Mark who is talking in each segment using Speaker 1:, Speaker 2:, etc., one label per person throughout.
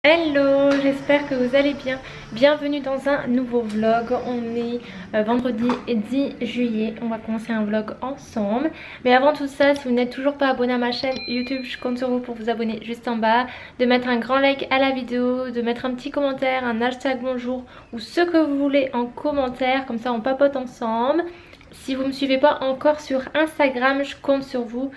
Speaker 1: Hello, j'espère que vous allez bien. Bienvenue dans un nouveau vlog. On est vendredi 10 juillet. On va commencer un vlog ensemble. Mais avant tout ça, si vous n'êtes toujours pas abonné à ma chaîne YouTube, je compte sur vous pour vous abonner juste en bas, de mettre un grand like à la vidéo, de mettre un petit commentaire, un hashtag bonjour ou ce que vous voulez en commentaire. Comme ça on papote ensemble. Si vous ne me suivez pas encore sur Instagram, je compte sur vous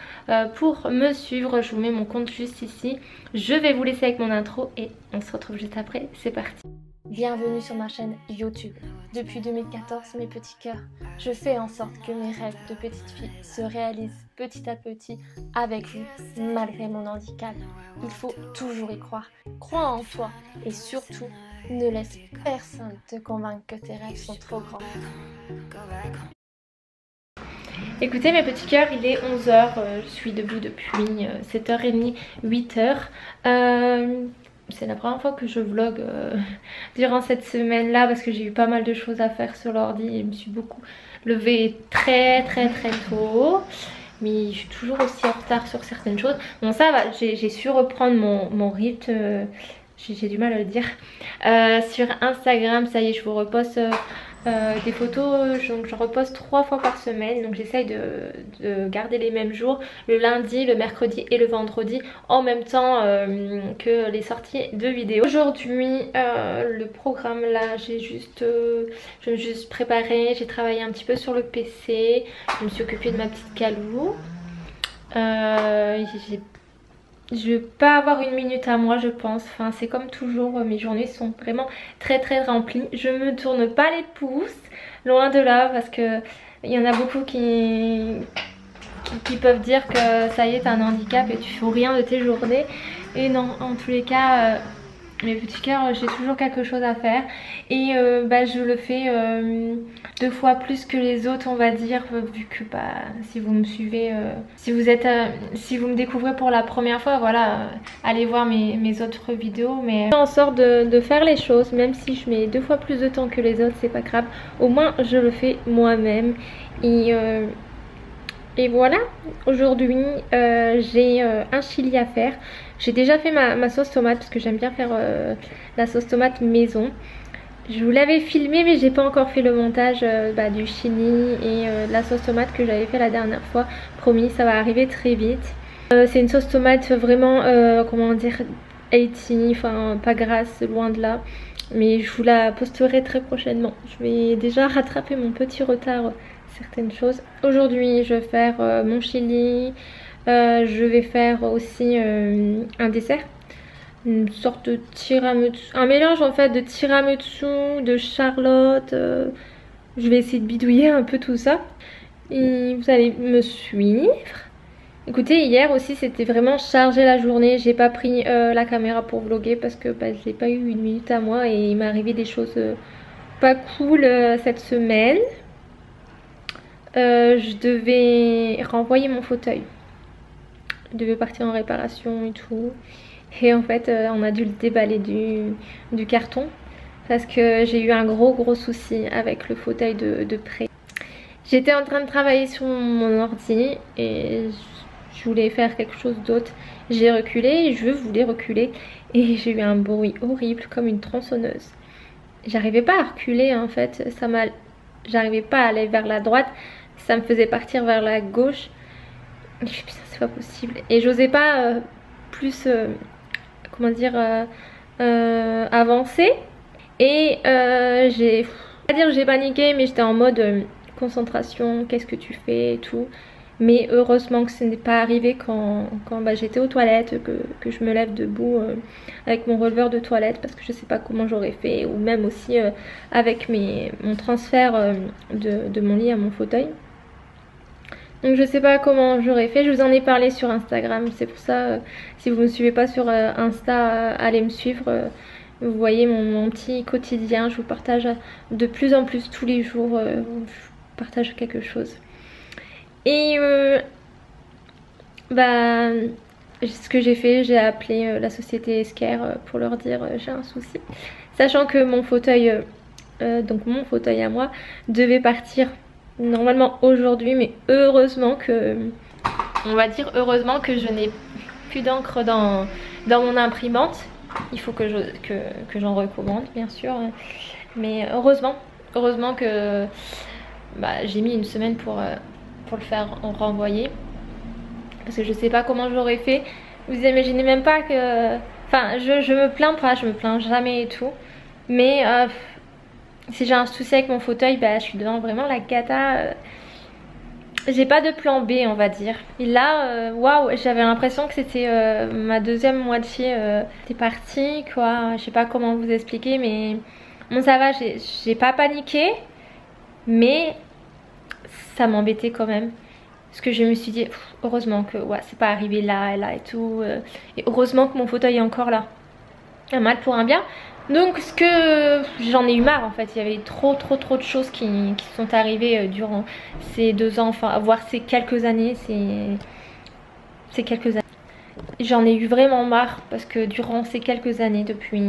Speaker 1: pour me suivre. Je vous mets mon compte juste ici. Je vais vous laisser avec mon intro et on se retrouve juste après. C'est parti. Bienvenue sur ma chaîne YouTube. Depuis 2014, mes petits cœurs, je fais en sorte que mes rêves de petite fille se réalisent petit à petit avec vous, malgré mon handicap. Il faut toujours y croire. Crois en toi et surtout, ne laisse personne te convaincre que tes rêves sont trop grands. Écoutez mes petits cœurs, il est 11h, je suis debout depuis 7h30, 8h. C'est la première fois que je vlog durant cette semaine-là parce que j'ai eu pas mal de choses à faire sur l'ordi et je me suis beaucoup levée très tôt. Mais je suis toujours aussi en retard sur certaines choses. Bon ça va, j'ai su reprendre mon rythme, j'ai du mal à le dire. Sur Instagram, ça y est, je vous reposte des photos, donc je reposte 3 fois par semaine, donc j'essaye de garder les mêmes jours, le lundi, le mercredi et le vendredi, en même temps que les sorties de vidéos. Aujourd'hui le programme là, je me suis juste préparée, j'ai travaillé un petit peu sur le PC, je me suis occupée de ma petite Calou. Je vais pas avoir une minute à moi je pense, enfin c'est comme toujours, mes journées sont vraiment très remplies. Je me tourne pas les pouces, loin de là, parce que il y en a beaucoup qui peuvent dire que ça y est t'as un handicap et tu fais rien de tes journées. Et non, en tous les cas mes petits cœurs, j'ai toujours quelque chose à faire et je le fais 2 fois plus que les autres on va dire, vu que si vous me suivez, si vous me découvrez pour la première fois, voilà, allez voir mes autres vidéos. Mais je fais en sorte de faire les choses, même si je mets 2 fois plus de temps que les autres, c'est pas grave, au moins je le fais moi-même. Et voilà, aujourd'hui j'ai un chili à faire. J'ai déjà fait ma sauce tomate parce que j'aime bien faire la sauce tomate maison. Je vous l'avais filmé mais j'ai pas encore fait le montage du chili et de la sauce tomate que j'avais fait la dernière fois. Promis, ça va arriver très vite. C'est une sauce tomate vraiment, comment dire, healthy, enfin pas grasse, loin de là. Mais je vous la posterai très prochainement. Je vais déjà rattraper mon petit retard certaines choses. Aujourd'hui je vais faire mon chili. Je vais faire aussi un dessert, une sorte de tiramisu, un mélange en fait de tiramisu, de charlotte. Je vais essayer de bidouiller un peu tout ça et vous allez me suivre. Écoutez, hier aussi c'était vraiment chargé la journée. J'ai pas pris la caméra pour vlogger parce que j'ai pas eu une minute à moi et il m'est arrivé des choses pas cool cette semaine. Je devais renvoyer mon fauteuil. Je devais partir en réparation et tout. Et en fait, on a dû le déballer du carton. Parce que j'ai eu un gros souci avec le fauteuil de près. J'étais en train de travailler sur mon ordi et je voulais faire quelque chose d'autre. J'ai reculé, je voulais reculer. Et j'ai eu un bruit horrible comme une tronçonneuse. J'arrivais pas à reculer en fait. J'arrivais pas à aller vers la droite. Ça me faisait partir vers la gauche. Je me suis dit putain c'est pas possible. Et j'osais pas plus comment dire avancer. Et j'ai paniqué, mais j'étais en mode concentration, qu'est-ce que tu fais et tout. Mais heureusement que ce n'est pas arrivé quand j'étais aux toilettes, que je me lève debout avec mon releveur de toilette, parce que je sais pas comment j'aurais fait, ou même aussi avec mon transfert de mon lit à mon fauteuil. Donc je sais pas comment j'aurais fait, je vous en ai parlé sur Instagram, c'est pour ça, si vous me suivez pas sur Insta, allez me suivre. Vous voyez mon petit quotidien, je vous partage de plus en plus tous les jours, je vous partage quelque chose. Et ce que j'ai fait, j'ai appelé la société Esker pour leur dire j'ai un souci. Sachant que mon fauteuil, donc mon fauteuil à moi, devait partir normalement aujourd'hui, mais heureusement que, on va dire heureusement que je n'ai plus d'encre dans mon imprimante. il faut que j'en recommande bien sûr. Mais heureusement que bah, j'ai mis une semaine pour le faire renvoyer. Parce que je sais pas comment j'aurais fait. Vous imaginez même pas que... Enfin, je me plains pas, je me plains jamais et tout. Mais si j'ai un souci avec mon fauteuil, bah, je suis devant vraiment la cata. J'ai pas de plan B, on va dire. Et là, waouh, j'avais l'impression que c'était ma deuxième moitié. C'était parti, quoi. Je sais pas comment vous expliquer, mais bon, ça va, j'ai pas paniqué, mais ça m'embêtait quand même. Parce que je me suis dit, heureusement que ouais, c'est pas arrivé là et là et tout. Et heureusement que mon fauteuil est encore là. Un mal pour un bien. Donc ce que j'en ai eu marre en fait, il y avait trop de choses qui sont arrivées durant ces 2 ans, enfin voire ces quelques années, ces quelques années. J'en ai eu vraiment marre parce que durant ces quelques années, depuis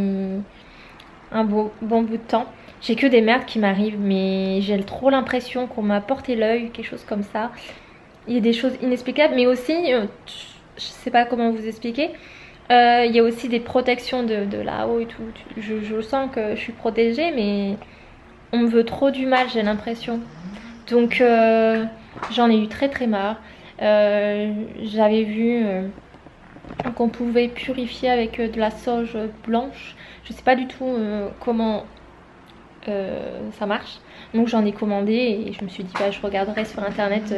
Speaker 1: un bon bout de temps, j'ai que des merdes qui m'arrivent, mais j'ai trop l'impression qu'on m'a porté l'œil, quelque chose comme ça. Il y a des choses inexplicables, mais aussi, je sais pas comment vous expliquer. Il y a aussi des protections de là-haut et tout. Je sens que je suis protégée, mais on me veut trop du mal, j'ai l'impression. Donc j'en ai eu très marre. J'avais vu qu'on pouvait purifier avec de la sauge blanche. Je sais pas du tout comment ça marche. Donc j'en ai commandé et je me suis dit bah, je regarderai sur internet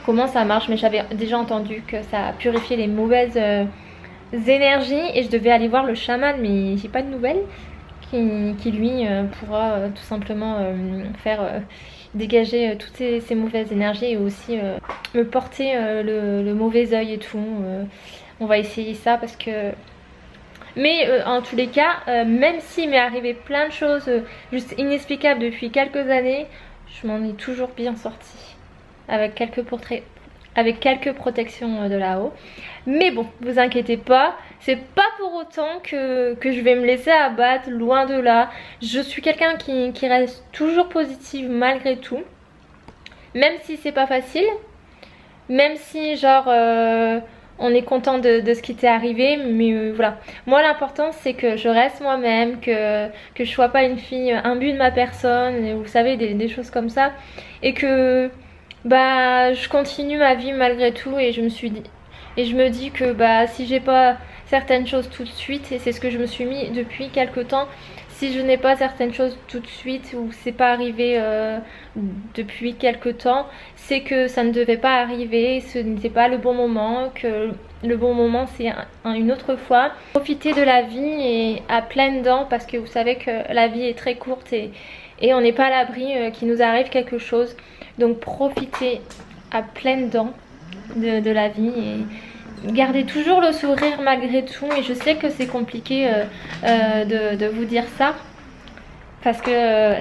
Speaker 1: comment ça marche. Mais j'avais déjà entendu que ça purifiait les mauvaises énergies et je devais aller voir le chaman, mais j'ai pas de nouvelles. Qui lui pourra tout simplement faire dégager toutes ces mauvaises énergies et aussi me porter le mauvais œil et tout. On va essayer ça parce que... Mais en tous les cas, même s'il m'est arrivé plein de choses juste inexplicables depuis quelques années, je m'en ai toujours bien sortie. Avec quelques protections de là-haut. Mais bon, vous inquiétez pas, c'est pas pour autant que je vais me laisser abattre, loin de là. Je suis quelqu'un qui reste toujours positive malgré tout. Même si c'est pas facile. Même si genre on est content de ce qui t'est arrivé. Mais voilà. Moi l'important c'est que je reste moi-même, que je sois pas une fille imbue de ma personne. Vous savez, des choses comme ça. Et que bah je continue ma vie malgré tout et je me dis que bah si j'ai pas certaines choses tout de suite, et c'est ce que je me suis mis depuis quelques temps, si je n'ai pas certaines choses tout de suite ou c'est pas arrivé depuis quelques temps, c'est que ça ne devait pas arriver, ce n'était pas le bon moment, que le bon moment c'est une autre fois. Profitez de la vie et à pleines dents parce que vous savez que la vie est très courte et on n'est pas à l'abri qu'il nous arrive quelque chose. Donc profitez à pleines dents de la vie et gardez toujours le sourire malgré tout. Et je sais que c'est compliqué de vous dire ça parce que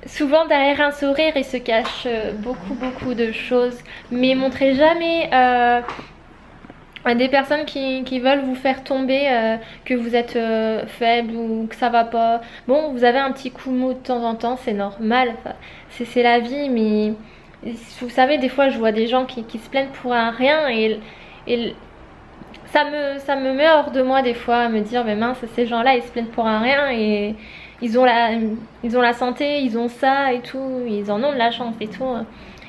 Speaker 1: souvent derrière un sourire il se cache beaucoup de choses. Mais montrez jamais des personnes qui veulent vous faire tomber, que vous êtes faible ou que ça va pas. Bon, vous avez un petit coup de mou de temps en temps, c'est normal, enfin, c'est la vie, mais vous savez, des fois je vois des gens qui se plaignent pour un rien et ça me met hors de moi des fois à me dire mais mince, ces gens-là ils se plaignent pour un rien et ils ont la santé, ils ont ça et tout, ils en ont de la chance et tout.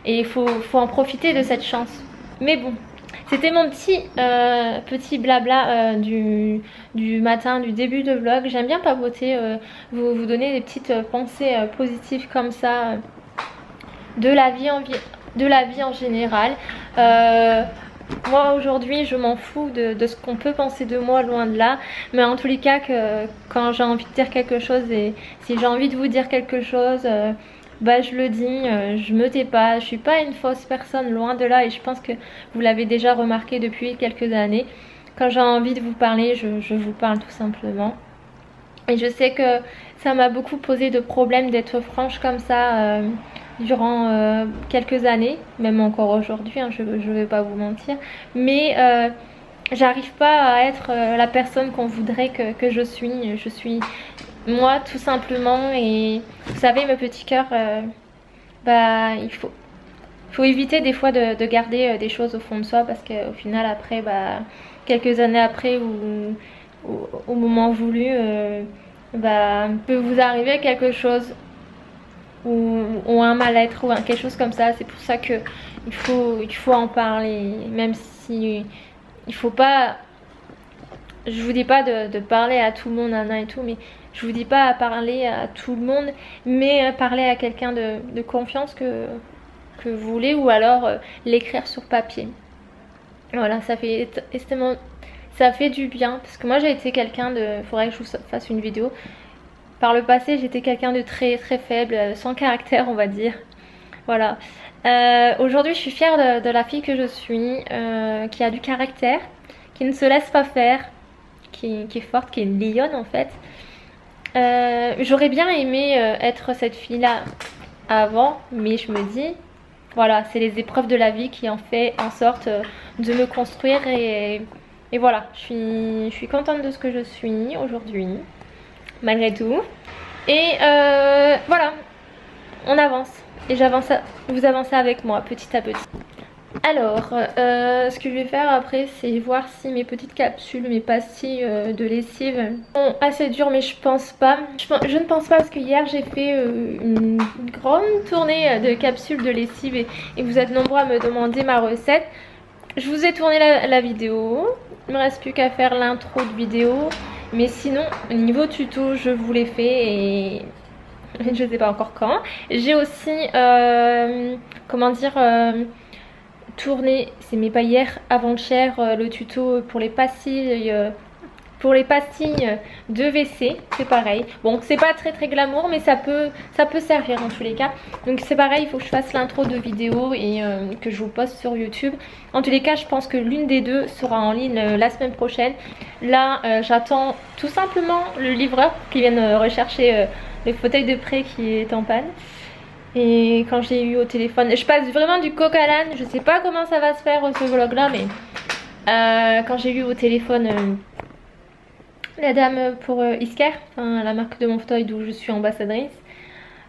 Speaker 1: Et il faut en profiter de cette chance. Mais bon. C'était mon petit blabla du matin, du début de vlog. J'aime bien papoter, vous donner des petites pensées positives comme ça de la vie en général. Moi aujourd'hui je m'en fous de ce qu'on peut penser de moi, loin de là. Mais en tous les cas quand j'ai envie de dire quelque chose et si j'ai envie de vous dire quelque chose... bah je le dis, je me tais pas, je suis pas une fausse personne, loin de là, et je pense que vous l'avez déjà remarqué depuis quelques années. Quand j'ai envie de vous parler, je vous parle tout simplement. Et je sais que ça m'a beaucoup posé de problèmes d'être franche comme ça durant quelques années, même encore aujourd'hui, hein, je vais pas vous mentir. Mais j'arrive pas à être la personne qu'on voudrait que je suis. Je suis moi tout simplement, et vous savez mes petits cœurs, bah il faut éviter des fois de garder des choses au fond de soi parce qu'au final après, bah quelques années après, au moment voulu, peut vous arriver quelque chose ou un mal-être ou quelque chose comme ça. C'est pour ça que il faut en parler, même si il faut pas, je vous dis pas de parler à tout le monde et tout, mais je vous dis pas à parler à tout le monde, mais parler à quelqu'un de confiance que vous voulez, ou alors l'écrire sur papier. Voilà, ça fait extrêmement, ça fait du bien, parce que moi j'ai été quelqu'un de, faudrait que je vous fasse une vidéo. Par le passé, j'étais quelqu'un de très très faible, sans caractère, on va dire. Voilà. Aujourd'hui, je suis fière de la fille que je suis, qui a du caractère, qui ne se laisse pas faire, qui est forte, qui est une lionne en fait. J'aurais bien aimé être cette fille-là avant, mais je me dis, voilà, c'est les épreuves de la vie qui ont fait en sorte de me construire, et voilà, je suis contente de ce que je suis aujourd'hui, malgré tout. Et voilà, on avance, et j'avance, vous avancez avec moi petit à petit. Alors, ce que je vais faire après, c'est voir si mes petites capsules, mes pastilles de lessive sont assez dures, mais je pense pas. Je ne pense pas, parce que hier j'ai fait une grande tournée de capsules de lessive, et vous êtes nombreux à me demander ma recette. Je vous ai tourné la vidéo, il me reste plus qu'à faire l'intro de vidéo, mais sinon, au niveau tuto, je vous l'ai fait, et je sais pas encore quand. J'ai aussi, comment dire... tourné, c'est mais pas hier, avant-hier, le tuto pour les pastilles de WC, c'est pareil. Bon, c'est pas très très glamour, mais ça peut servir en tous les cas. Donc c'est pareil, il faut que je fasse l'intro de vidéo et que je vous poste sur YouTube. En tous les cas, je pense que l'une des deux sera en ligne la semaine prochaine. Là, j'attends tout simplement le livreur qui vienne rechercher le fauteuil de prêt qui est en panne. Et quand j'ai eu au téléphone, je passe vraiment du coq à l'âne, je sais pas comment ça va se faire ce vlog là, mais quand j'ai eu au téléphone la dame pour Isker, enfin, la marque de mon fauteuil d'où je suis ambassadrice,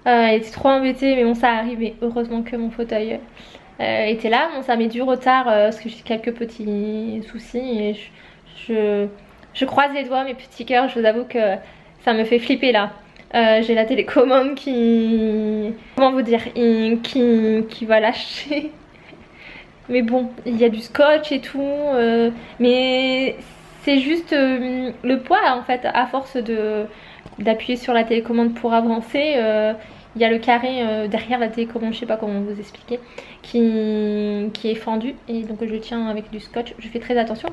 Speaker 1: elle était trop embêtée, mais bon, ça arrive, et heureusement que mon fauteuil était là. Bon, ça met du retard parce que j'ai quelques petits soucis, et je croise les doigts, mes petits cœurs. Je vous avoue que ça me fait flipper là. J'ai la télécommande qui... comment vous dire, qui va lâcher. Mais bon, il y a du scotch et tout. Mais c'est juste le poids en fait. À force d'appuyer sur la télécommande pour avancer, il y a le carré derrière la télécommande, je sais pas comment vous expliquer, qui est fendu. Et donc je tiens avec du scotch. Je fais très attention.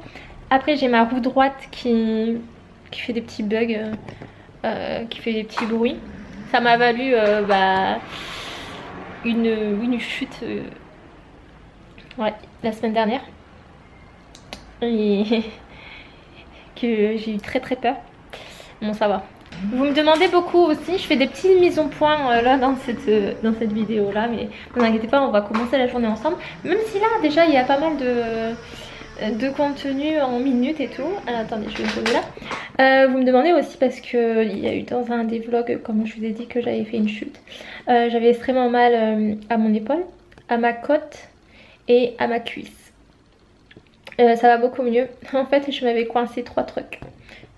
Speaker 1: Après j'ai ma roue droite qui fait des petits bugs. Qui fait des petits bruits. Ça m'a valu une chute ouais, la semaine dernière, et que j'ai eu très très peur. Bon, ça va. Vous me demandez beaucoup aussi, je fais des petites mises au point là dans cette vidéo là, mais ne vous inquiétez pas, on va commencer la journée ensemble. Même si là déjà il y a pas mal de contenu en minutes et tout. Alors attendez, je vais me poser là. Vous me demandez aussi parce que il y a eu dans un des vlogs, comme je vous ai dit, que j'avais fait une chute. J'avais extrêmement mal à mon épaule, à ma côte et à ma cuisse. Ça va beaucoup mieux. En fait, je m'avais coincé 3 trucs.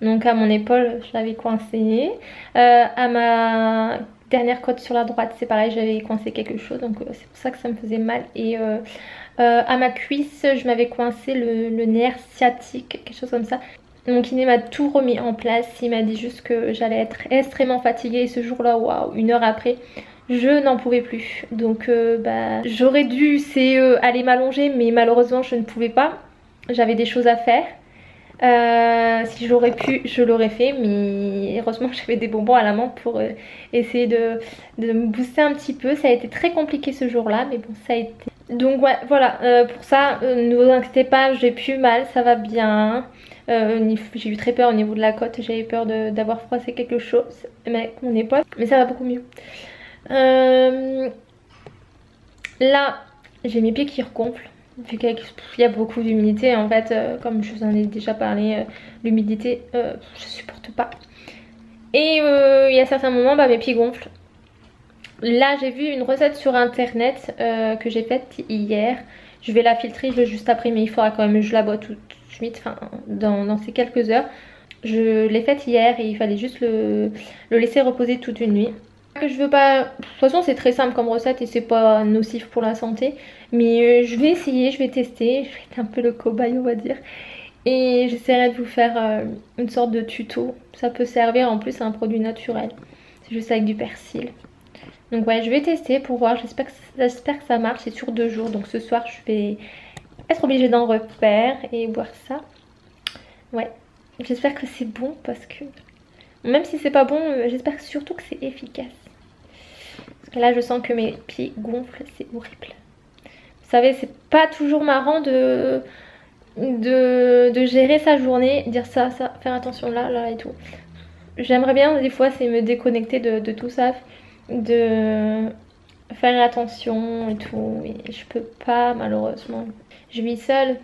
Speaker 1: Donc à mon épaule, je l'avais coincé. À ma dernière côte sur la droite, c'est pareil, j'avais coincé quelque chose. Donc c'est pour ça que ça me faisait mal. Et à ma cuisse, je m'avais coincé le nerf sciatique, quelque chose comme ça. Mon kiné m'a tout remis en place. Il m'a dit juste que j'allais être extrêmement fatiguée. Et ce jour-là, waouh, 1 heure après, je n'en pouvais plus. Donc j'aurais dû aller m'allonger, mais malheureusement je ne pouvais pas. J'avais des choses à faire. Si j'aurais pu, je l'aurais fait, mais heureusement que j'avais des bonbons à la main pour essayer de me booster un petit peu. Ça a été très compliqué ce jour-là, mais bon, ça a été. Donc ouais, voilà, pour ça, ne vous inquiétez pas, j'ai plus mal, ça va bien. J'ai eu très peur au niveau de la côte, j'avais peur d'avoir froissé quelque chose avec mon épaule, mais ça va beaucoup mieux. Là, j'ai mes pieds qui regonflent. Vu qu'il y a beaucoup d'humidité, en fait, comme je vous en ai déjà parlé, l'humidité, je supporte pas. Et il y a certains moments, mes pieds gonflent. Là, j'ai vu une recette sur internet que j'ai faite hier. Je vais la filtrer juste après, mais il faudra quand même que je la bois tout de suite, enfin, dans ces quelques heures. Je l'ai faite hier et il fallait juste le laisser reposer toute une nuit. Que je veux pas... De toute façon c'est très simple comme recette et c'est pas nocif pour la santé. Mais je vais essayer, je vais tester. Je vais être un peu le cobaye on va dire. Et j'essaierai de vous faire une sorte de tuto. Ça peut servir, en plus c'est un produit naturel. C'est juste avec du persil. Donc ouais, je vais tester pour voir. J'espère que ça marche. C'est sur 2 jours. Donc ce soir je vais être obligée d'en refaire et boire ça. Ouais, j'espère que c'est bon parce que... Même si c'est pas bon, j'espère surtout que c'est efficace. Parce que là je sens que mes pieds gonflent, c'est horrible. Vous savez, c'est pas toujours marrant de gérer sa journée, dire ça, faire attention là, là et tout. J'aimerais bien des fois c'est me déconnecter de tout ça, de faire attention et tout, et je peux pas malheureusement. Je vis seule,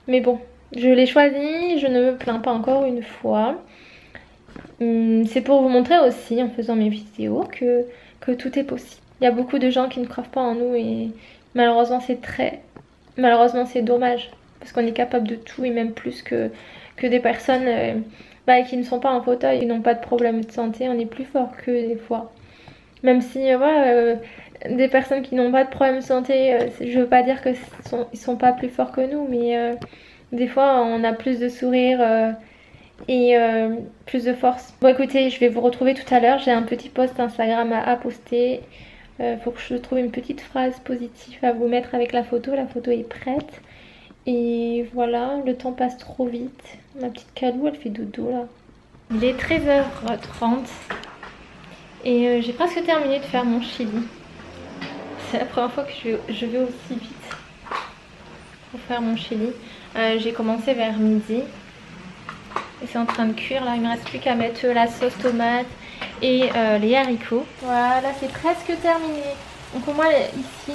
Speaker 1: mais bon, je l'ai choisi, je ne me plains pas encore une fois. C'est pour vous montrer aussi en faisant mes vidéos que tout est possible. Il y a beaucoup de gens qui ne croient pas en nous et malheureusement c'est dommage. Parce qu'on est capable de tout et même plus que des personnes qui ne sont pas en fauteuil et n'ont pas de problème de santé. On est plus fort qu'eux des fois. Même si voilà, des personnes qui n'ont pas de problème de santé, je veux pas dire qu'ils sont pas plus forts que nous, mais des fois on a plus de sourire et plus de force. Bon écoutez, je vais vous retrouver tout à l'heure. J'ai un petit post Instagram à poster. Faut que je trouve une petite phrase positive à vous mettre avec la photo. La photo est prête. Et voilà, le temps passe trop vite. Ma petite Calou, elle fait dodo là. Il est 13h30 et j'ai presque terminé de faire mon chili. C'est la première fois que je vais aussi vite pour faire mon chili. J'ai commencé vers midi et c'est en train de cuire là. Il me reste plus qu'à mettre la sauce tomate et les haricots. Voilà, c'est presque terminé. Donc pour moi ici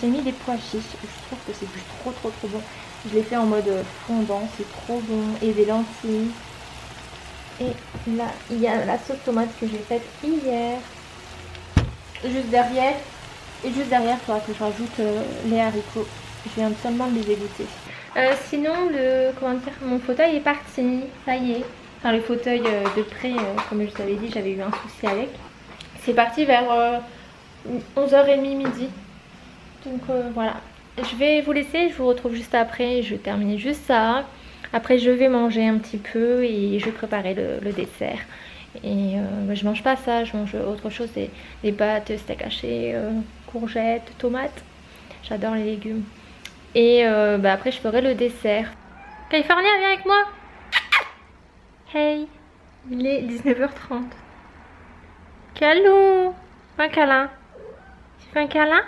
Speaker 1: j'ai mis des pois chiches. Je trouve que c'est trop bon. Je l'ai fait en mode fondant, c'est trop bon. Et des lentilles. Et là, il y a la sauce tomate que j'ai faite hier. Juste derrière. Et juste derrière, il faudra que je rajoute les haricots. Je viens seulement de les égoutter. Sinon, mon fauteuil est parti. Ça y est. Enfin, le fauteuil de près, comme je vous avais dit, j'avais eu un souci avec. C'est parti vers 11h30 midi. Donc voilà. Je vais vous laisser, je vous retrouve juste après, je vais terminer juste ça. Après je vais manger un petit peu et je vais préparer le dessert. Et je mange pas ça, je mange autre chose, des pâtes, steak haché, courgettes, tomates. J'adore les légumes. Et après je ferai le dessert. California, viens avec moi. Hey, il est 19h30. Calou, un câlin. Tu fais un câlin?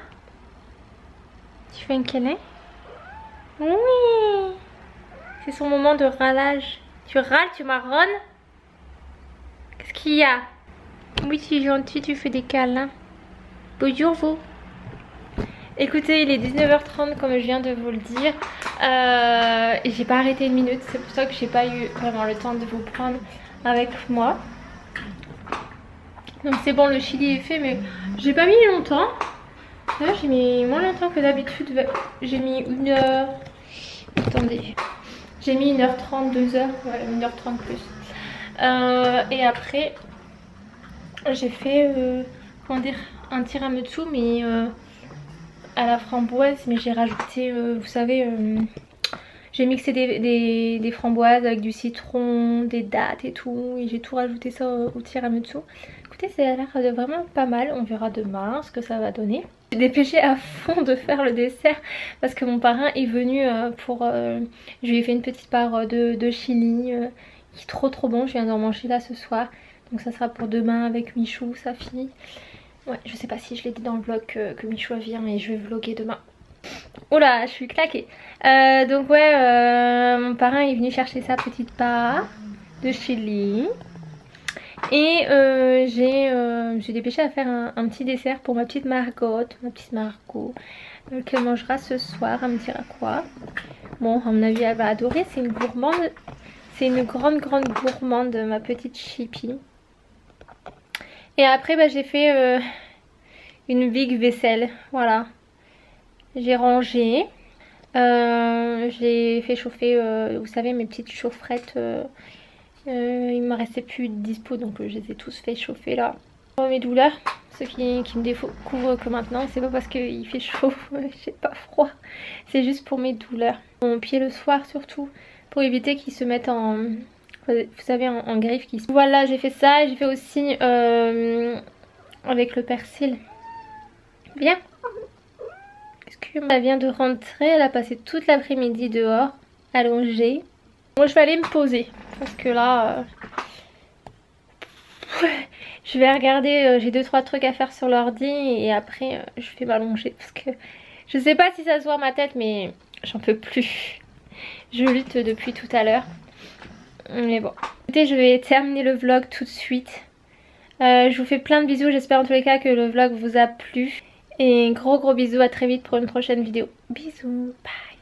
Speaker 1: Tu fais un câlin? Oui. C'est son moment de râlage. Tu râles, tu marronnes? Qu'est-ce qu'il y a? Oui, tu es gentil, tu fais des câlins. Bonjour vous. Écoutez, il est 19h30 comme je viens de vous le dire. Et j'ai pas arrêté une minute. C'est pour ça que j'ai pas eu vraiment le temps de vous prendre avec moi. Donc c'est bon, le chili est fait, mais j'ai pas mis longtemps. Là j'ai mis moins longtemps que d'habitude. J'ai mis 1h. Attendez. J'ai mis 1h30, 2h. Ouais, 1h30 plus. Et après, j'ai fait comment dire, un tiramisu, mais à la framboise. Mais j'ai rajouté, vous savez, j'ai mixé des framboises avec du citron, des dattes et tout. Et j'ai tout rajouté ça au tiramisu. Écoutez, ça a l'air de vraiment pas mal. On verra demain ce que ça va donner. J'ai dépêché à fond de faire le dessert parce que mon parrain est venu je lui ai fait une petite part de chili qui est trop bon. Je viens d'en manger là ce soir. Donc ça sera pour demain avec Michou, sa fille. Ouais, je sais pas si je l'ai dit dans le vlog que Michou vient, mais je vais vlogger demain. Oula, je suis claquée. Donc ouais, mon parrain est venu chercher sa petite part de chili. Et j'ai dépêché à faire un petit dessert pour ma petite Margot, qu'elle mangera ce soir, elle me dira quoi. Bon, à mon avis elle va adorer, c'est une gourmande, c'est une grande gourmande, ma petite Chippy. Et après j'ai fait une big vaisselle, voilà. J'ai rangé, j'ai fait chauffer, vous savez, mes petites chaufferettes Il me restait plus de dispo donc je les ai tous fait chauffer là. Pour mes douleurs, ceux qui me découvrent que maintenant, c'est pas parce qu'il fait chaud, j'ai pas froid, c'est juste pour mes douleurs. Mon pied le soir surtout, pour éviter qu'ils se mettent en, vous savez, en griffe. Voilà, j'ai fait ça, j'ai fait aussi avec le persil. Bien. Excusez-moi. Elle vient de rentrer, elle a passé toute l'après-midi dehors, allongée. Moi je vais aller me poser, parce que là... je vais regarder, j'ai 2-3 trucs à faire sur l'ordi et après je vais m'allonger parce que je sais pas si ça se voit ma tête mais j'en peux plus. Je lutte depuis tout à l'heure. Mais bon. Écoutez, je vais terminer le vlog tout de suite. Je vous fais plein de bisous, j'espère en tous les cas que le vlog vous a plu. Et gros bisous, à très vite pour une prochaine vidéo. Bisous, bye.